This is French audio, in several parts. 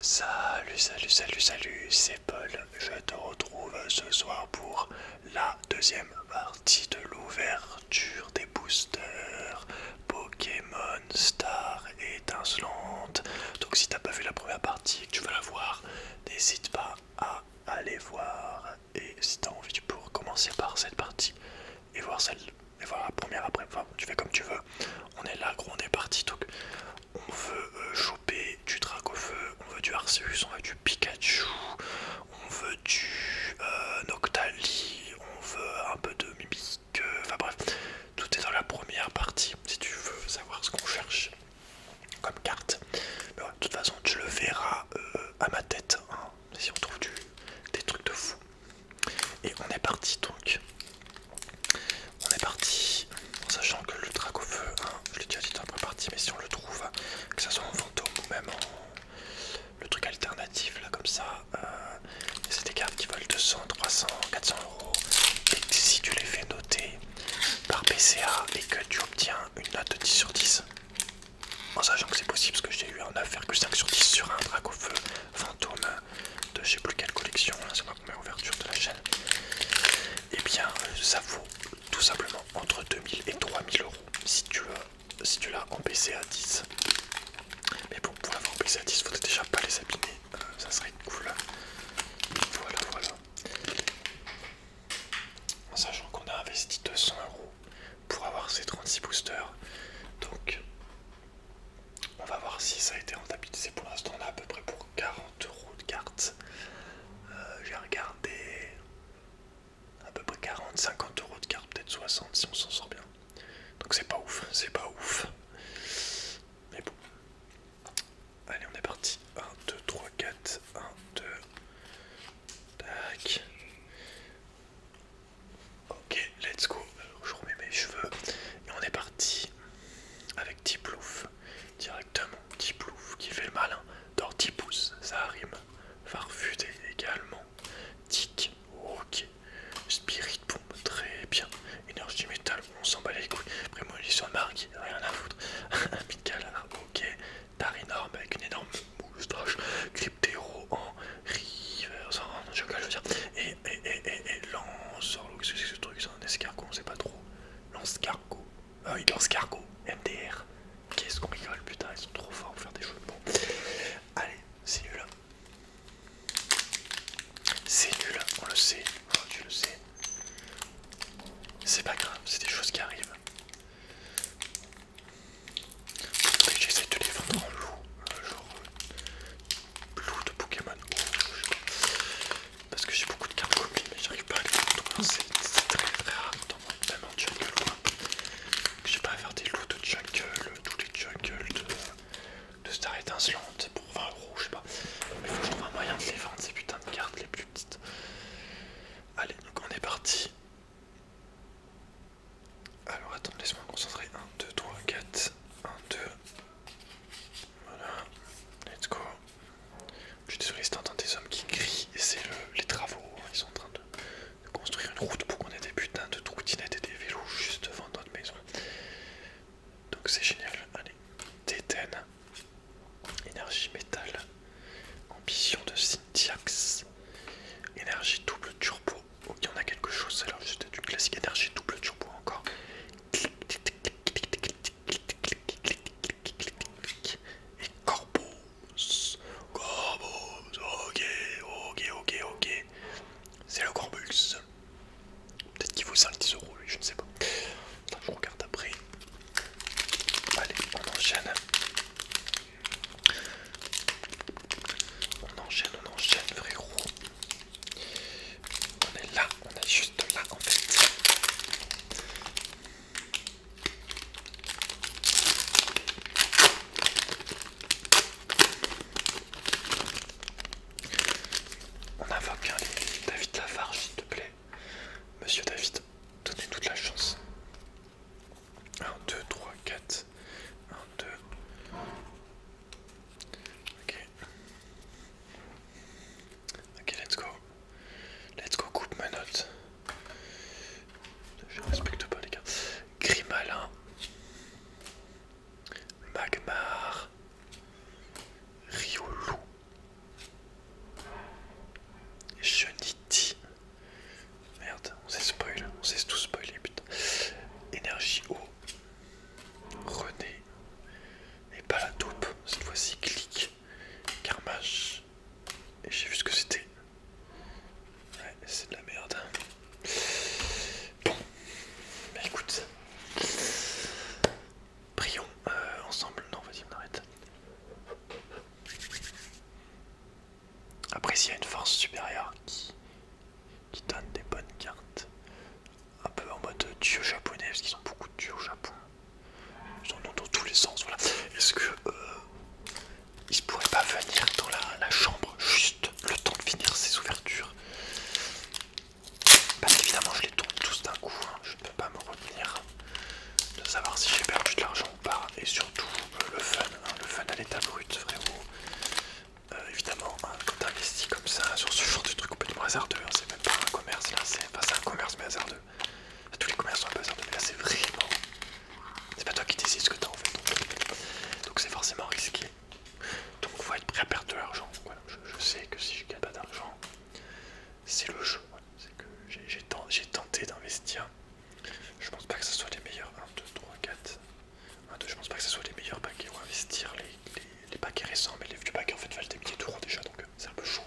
Salut, c'est Paul. Je te retrouve ce soir pour la deuxième partie de l'ouverture des boosters Pokémon Star étincelante. Donc si t'as pas vu la première partie et que tu veux la voir, n'hésite pas à aller voir. Et si t'as envie, tu peux recommencer par cette partie et voir celle et voir la première après. Enfin, tu fais comme tu veux. On est là, gros, on est parti. Donc on veut choper du Dracofeu, on veut du Arceus, on veut du Pikachu, on veut du Noctali, on veut un peu de Mimique, enfin bref, tout est dans la première partie si tu veux savoir ce qu'on cherche comme carte. Mais ouais, de toute façon tu le verras à ma tête, hein, si on trouve des trucs de fou. Et on est parti donc. On est parti en sachant que le Dracofeu, hein, je l'ai déjà dit dans la première partie, mais si on le trouve, que ce soit en fantôme ou même en le truc alternatif là comme ça, c'est des cartes qui valent 200, 300, 400 euros. Et si tu les fais noter par PCA et que tu obtiens une note de 10 sur 10, en sachant que c'est possible parce que j'ai eu un 9,5 sur 10 sur un Dracofeu fantôme de je sais plus quelle collection, c'est ma première ouverture de la chaîne, et bien ça vaut tout simplement entre 2000 et 3000 euros si tu l'as en PCA 10. Mais bon, pour l'avoir en PCA 10, faudrait déjà pas les abîmer, ça serait cool. Voilà. En sachant qu'on a investi 200 euros pour avoir ces 36 boosters, donc on va voir si ça a été rentabilisé. Pour l'instant, on a à peu près pour 40 euros de cartes. J'ai regardé à peu près 40, 50 euros de cartes, peut-être 60 si on s'en sort bien. Donc c'est pas ouf. Mais bon. Allez, on est parti. 1, 2, 3, 4. 1, 2. Tac. Ok, let's go. Alors, je remets mes cheveux. Et on est parti avec Tiplouf. Directement. Tiplouf qui fait le malin. Tortipousse, ça rime. Farfuté également. Tic, ok. Spirit Bomb, très bien. Énergie métal, on s'en bat les couilles. Prémonition de Marque, rien à foutre. Midgalar, ok. Tarinorm avec une énorme moustache. Cryptéro en reverse, je veux dire. Et lance, qu'est-ce que c'est ce truc, c'est un escargot, on sait pas trop. Lance-cargo. Ah oui, lance-cargo, MDR. Qu'est-ce qu'on rigole, putain, ils sont trop forts pour faire des jeux de mots. Allez, c'est nul. C'est nul, on le sait. Oh, tu le sais. C'est pas grave, c'est des choses qui arrivent. J'essaie de les vendre en loup, genre loup de Pokémon, ou je sais pas. Parce que j'ai beaucoup de cartes copies, mais j'arrive pas à les vendre. C'est très rare, même en jungle quoi. J'ai pas à faire des loups de jungle, tous les jungles de Star étincelante pour 20 euros, je sais pas. Mais faut que je trouve un moyen de les vendre, ces putains de cartes les plus petites. Allez, donc on est parti. Après, s'il y a une force supérieure qui donne des bonnes cartes, un peu en mode dieu japonais, parce qu'ils ont beaucoup de dieux au Japon. Ils en ont dans tous les sens, voilà. Est-ce que ils pourraient pas venir dans la chambre juste le temps de finir ces ouvertures? Parce qu'évidemment je les tourne tous d'un coup, hein. Je ne peux pas me retenir de savoir si j'ai perdu de l'argent ou pas. Et surtout le fun, hein, le fun à l'état brut, frérot. Évidemment, hein, quand t'investis comme ça sur ce genre de truc complètement hasardeux, hein, c'est même pas un commerce là, c'est un commerce mais hasardeux. Tous les commerces sont un peu hasardeux, mais là c'est vraiment... C'est pas toi qui décides ce que t'as en fait. Donc c'est forcément risqué. Donc faut être prêt à perdre de l'argent. Voilà, je sais que si je gagne pas d'argent, c'est le jeu. Voilà. C'est que j'ai tenté d'investir. Je pense pas que ce soit les meilleurs 1, 2, 3, 4. 1, 2, je pense pas que ce soit les meilleurs paquets où investir les paquets récents, mais les vieux paquets en fait valent des milliers d'euros déjà, donc c'est un peu chaud.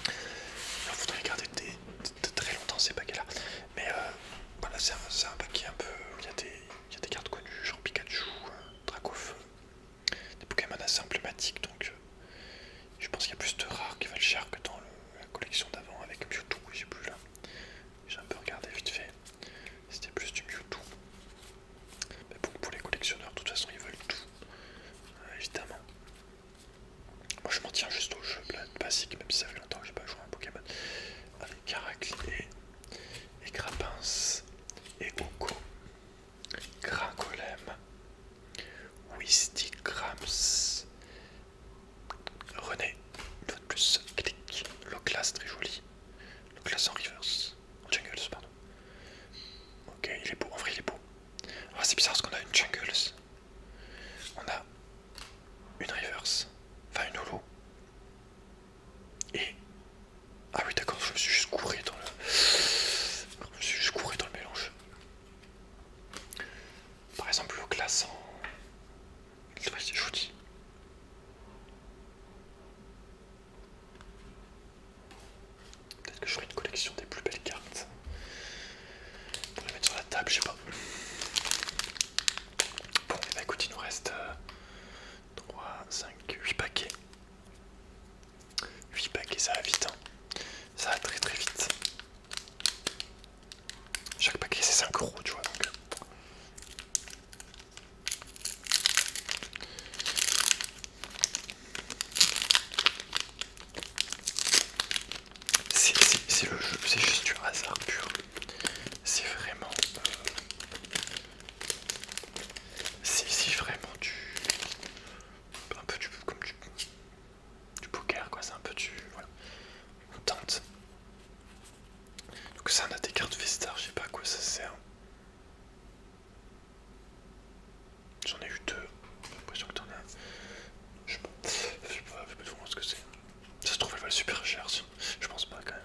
Il faudrait garder de très longtemps ces paquets là. Mais voilà, c'est un paquet un peu où il y a des cartes connues, genre Pikachu, Dracofeu, des Pokémon assez emblématiques, donc je pense qu'il y a plus de rares qui valent cher que dans la collection d'avant avec Mewtwo, je sais plus là. J'ai un peu regardé vite fait, c'était plus du Mewtwo. Mais bon, pour les collectionneurs, de toute façon, ils veulent tout, évidemment. Moi, je m'en tiens juste au jeu basique, même si ça fait longtemps que j'ai pas joué à un Pokémon. Avec Heraclé, et Crapince, et Oko, Gringolem, Wistikgrams, René, une fois de plus, Click, Loclas, très joli, Loclas en reverse, en jungles, pardon. Ok, il est beau, en vrai il est beau. Ah, c'est bizarre parce qu'on a une jungles, on a une reverse, enfin une holo, et... Ah oui d'accord, je me suis juste couré dans le mélange. Par exemple le classe en... C'est vrai, c'est joli. Peut-être que je ferai une collection des plus belles cartes. Pour les mettre sur la table, je sais pas. Bon, et bah écoute, il nous reste 3, 5, 8 paquets. 8 paquets, ça va vite, hein. Ça va très très vite. Chaque paquet c'est 5 euros, tu vois, donc... C'est le jeu, c'est juste du hasard pur. C'est vraiment... c'est vraiment du... Un peu comme du poker, quoi. C'est un peu du... Voilà. On tente. Donc ça, on a des cartes Vestar, je sais pas à quoi ça sert. J'en ai eu 2. J'ai l'impression que t'en as... Je sais pas vraiment ce que c'est. Ça se trouve, elle valent super cher. Je pense pas, quand même.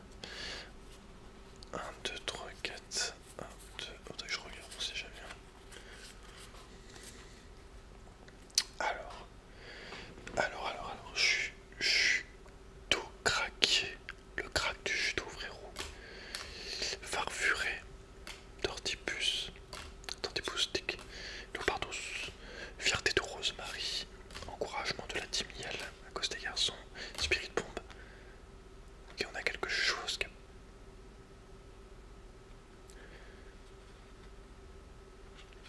1, 2, 3, 4, 1, 2, attends que je regarde, on sait jamais. Alors, judo craqué, le crack du judo, frérot. Farfuré, Tortipus stick, Leopardos, fierté de Rosemary, encouragement de la team Miel à cause des garçons, Spirit Bomb. Ok, on a quelque chose qui...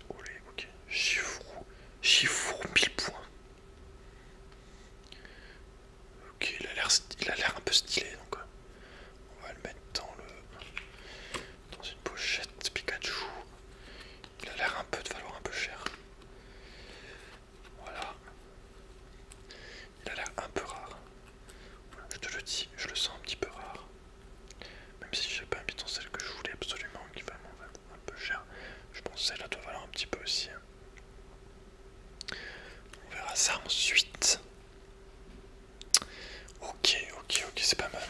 Olé, ok. Chiffrou, 1000 points. Ok, il a l'air un peu stylé, donc on va le mettre dans une pochette Pikachu. Il a l'air de valoir un peu cher. Voilà. Il a l'air un peu rare. Voilà, je te le dis, je le sens un petit peu rare. Même si j'ai pas mis dans celle que je voulais absolument, qui va m'en valoir un peu cher. Je pense que celle-là doit valoir un petit peu aussi. On verra ça ensuite. Ok, c'est pas mal.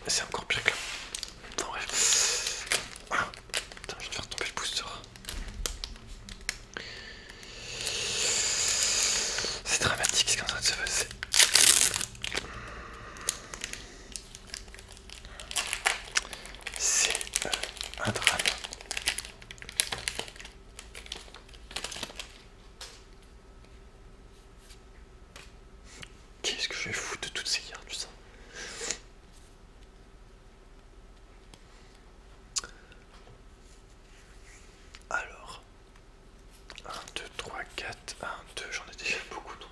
C'est encore pire que là. En vrai. Ah, putain, je vais te faire tomber le booster. C'est dramatique ce qui est en train de se passer. C'est un drame. Qu'est-ce que je vais foutre de toutes ces cartes, putain. Alors, 1, 2, 3, 4, 1, 2, j'en ai déjà beaucoup donc.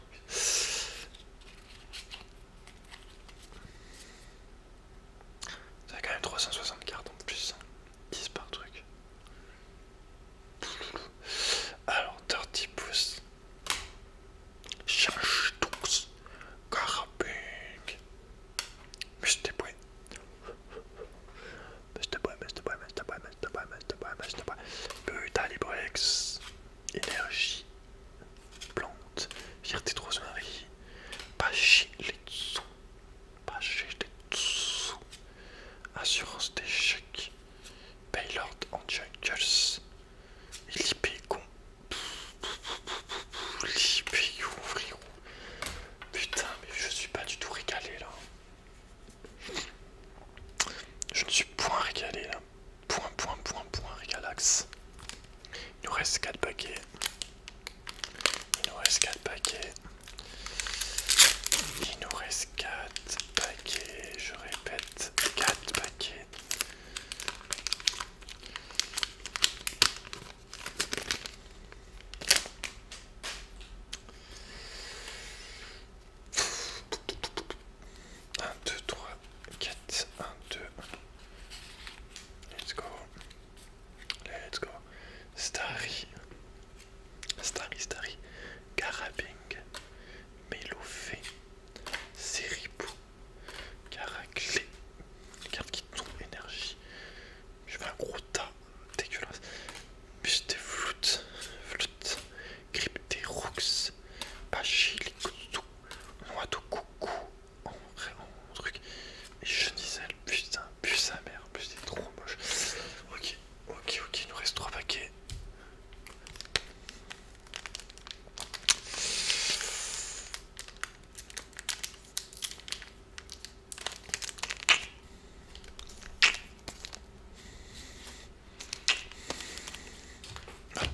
Ça fait quand même 360 cartes en plus, 10 par truc. Alors, Dirty Pouce, Change tous, Carabing, Mr. Boy, Brutal Librex, Énergie, Plante, Fierté de Rosemary, Pachyletsu, Assurance d'échec, Paylord en Jungles, Lipégon, frérot. Putain, mais je suis pas du tout régalé là. Je ne suis point régalé là. Point, régalax. Il nous reste 4 paquets. Il nous reste 4 paquets. Il nous reste 4 paquets. Je répète, 4 paquets. Un, 2, 3, 4, 1, 2. Let's go. Let's go. Starry. Garabing. Mélofé. Seribou. Caraclé. Carte qui tombe énergie. Je fais un gros tas dégueulasse. Buste Flûte. Cryptérox. Pachylikutu. Noix de coucou. En truc. Et Genisel. Putain, pue sa mère. En plus, c'est trop moche. Ok, il nous reste 3 paquets.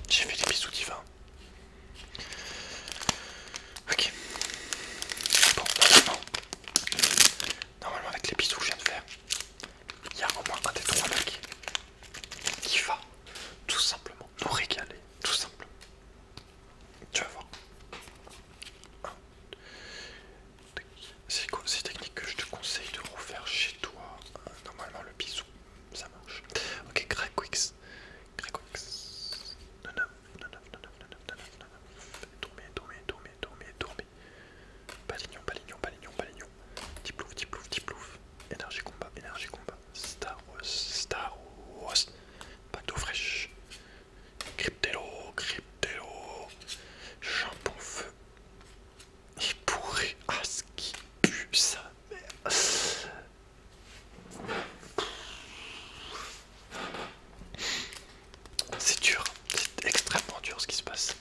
J'ai fait les bisous divins. Ok. Bon, normalement avec les bisous que je viens de faire, il y a au moins un des 3 paquets qui va tout simplement nous régaler. Tout simplement. Tu vas voir. C'est quoi ces techniques que je te conseille de refaire chez toi? Normalement le bisou, ça marche. Ok, Craquix. Tourmé. Balignon. Diplouf. Énergie combat. Star Wars. Bateau fraîche. Cryptello. Chambon feu. Il pourrait. Ah, ce qui pue sa mère. C'est dur. C'est extrêmement dur ce qui se passe.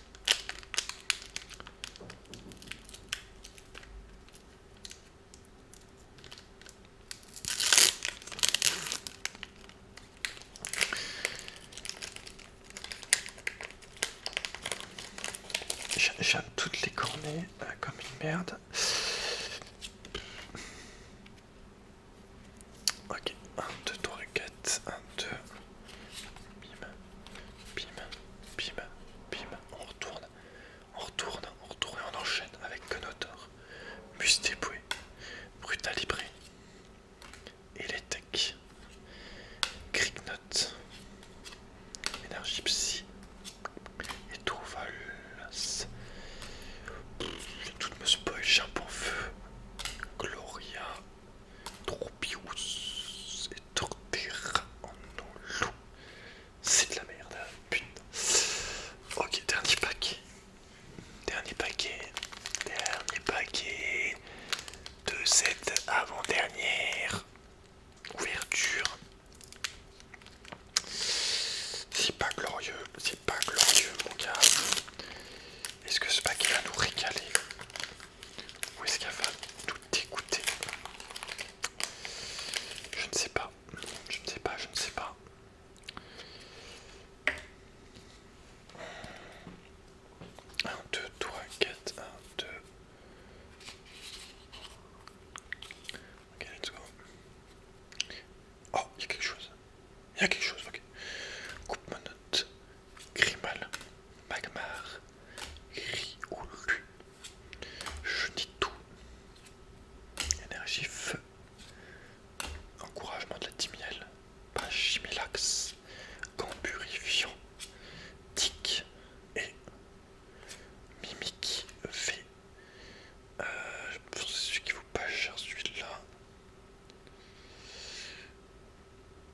J'aime toutes les cornées comme une merde. Ok, 1, 2, 3, 4, 1, 2. Bim. On retourne et on enchaîne avec Conotor, Mustéboué, Brutal Libré, Eletec, Cricknot, Énergie Psy, et Touvalas. Tout me spoil, j'ai un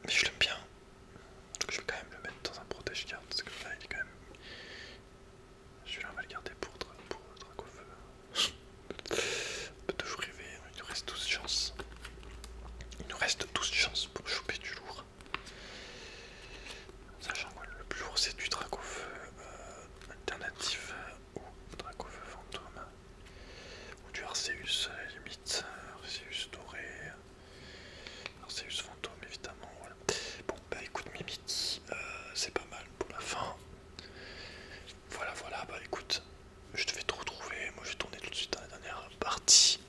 Mais je l'aime bien. Donc je vais quand même le mettre dans un protège-garde parce que là il est quand même. Celui-là on va le garder pour Dracofeu. On peut toujours rêver, il nous reste 12 chances. Il nous reste 12 chances pour choper du lourd. Sachant que le plus lourd c'est du Dracofeu alternatif ou Dracofeu fantôme. Ou du Arceus à la limite. Arceus doré. Arceus fantôme évidemment. Voilà. Bon bah écoute Mimikyu, c'est pas mal pour la fin. Voilà bah écoute, je devais te retrouver. Moi je vais tourner tout de suite à la dernière partie.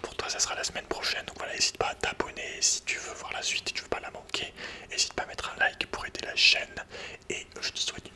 Pour toi ça sera la semaine prochaine, donc voilà, n'hésite pas à t'abonner si tu veux voir la suite et tu veux pas la manquer. N'hésite pas à mettre un like pour aider la chaîne. Et je te souhaite